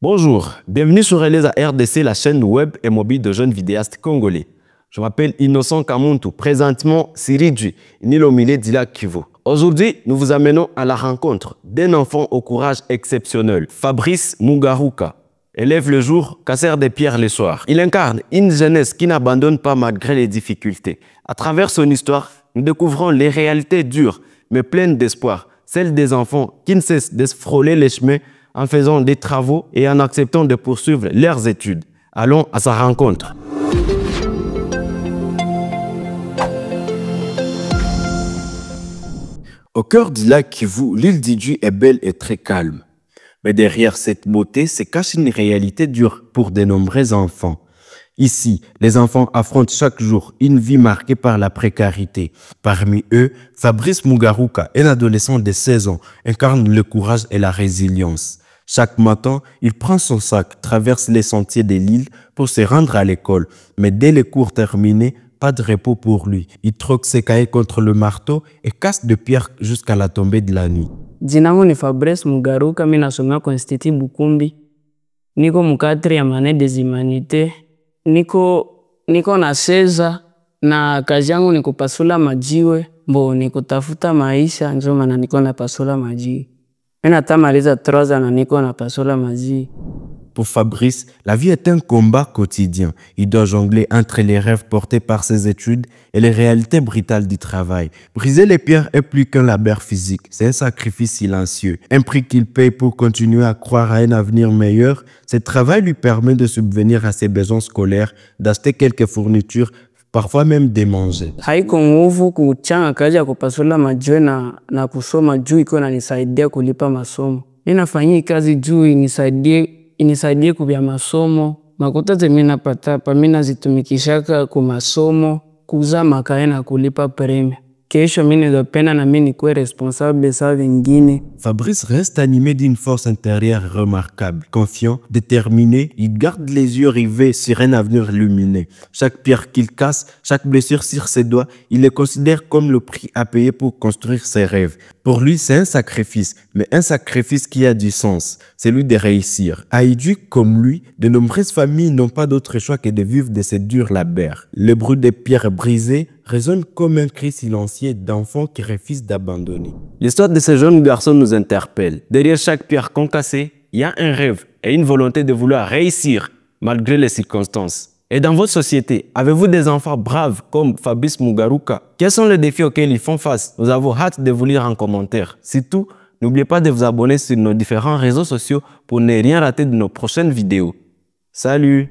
Bonjour, bienvenue sur Eleza RDC, la chaîne web et mobile de jeunes vidéastes congolais. Je m'appelle Innocent Kamuntu, présentement Siridji, Nilomile Dila Kivu. Aujourd'hui, nous vous amenons à la rencontre d'un enfant au courage exceptionnel, Fabrice Mugaruka. Élève le jour, casseur des pierres le soir. Il incarne une jeunesse qui n'abandonne pas malgré les difficultés. À travers son histoire, nous découvrons les réalités dures, mais pleines d'espoir, celles des enfants qui ne cessent de se frôler les chemins en faisant des travaux et en acceptant de poursuivre leurs études. Allons à sa rencontre. Au cœur du lac Kivu, l'île d'Idjou est belle et très calme. Mais derrière cette beauté se cache une réalité dure pour de nombreux enfants. Ici, les enfants affrontent chaque jour une vie marquée par la précarité. Parmi eux, Fabrice Mugaruka, un adolescent de 16 ans, incarne le courage et la résilience. Chaque matin, il prend son sac, traverse les sentiers de l'île pour se rendre à l'école. Mais dès les cours terminés, pas de repos pour lui. Il troque ses cahiers contre le marteau et casse de pierres jusqu'à la tombée de la nuit. Jina langu ni Fabrice Mugaruka, mimi nasomea kwa Institut Bukumbi. Niko mkatri ya mane des humanités. Niko na seza na kazi yangu ni kupasula majiwe. Ni kutafuta maisha, ndio maana niko napasula majiwe. Mimi natamaliza 3 ans na niko napasula majiwe. Pour Fabrice, la vie est un combat quotidien. Il doit jongler entre les rêves portés par ses études et les réalités brutales du travail. Briser les pierres est plus qu'un labeur physique, c'est un sacrifice silencieux. Un prix qu'il paye pour continuer à croire à un avenir meilleur. Ce travail lui permet de subvenir à ses besoins scolaires, d'acheter quelques fournitures, parfois même de manger. Haiko nguvu kuchanga kazi ya kupasula majiwe na kusoma juu iko inanisaidia kulipa masomo. Ninafanyia kazi juu inisaidie kubya masomo. Makuta mimi napata hapa mimi nazitumikishaka ku masomo, kuuza makae na kulipa premium. Kesho mimi ndio na mimi nikuwe responsable sa vingine. Fabrice reste animé d'une force intérieure remarquable. Confiant, déterminé, il garde les yeux rivés sur un avenir lumineux. Chaque pierre qu'il casse, chaque blessure sur ses doigts, il les considère comme le prix à payer pour construire ses rêves. Pour lui, c'est un sacrifice, mais un sacrifice qui a du sens, celui de réussir. À Idjou, comme lui, de nombreuses familles n'ont pas d'autre choix que de vivre de ces durs labeurs. Le bruit des pierres brisées résonne comme un cri silencieux d'enfants qui refusent d'abandonner. L'histoire de ce jeune garçon nous interpelle. Derrière chaque pierre concassée, il y a un rêve et une volonté de vouloir réussir malgré les circonstances. Et dans votre société, avez-vous des enfants braves comme Fabrice Mugaruka? Quels sont les défis auxquels ils font face? Nous avons hâte de vous lire en commentaire. Surtout, n'oubliez pas de vous abonner sur nos différents réseaux sociaux pour ne rien rater de nos prochaines vidéos. Salut!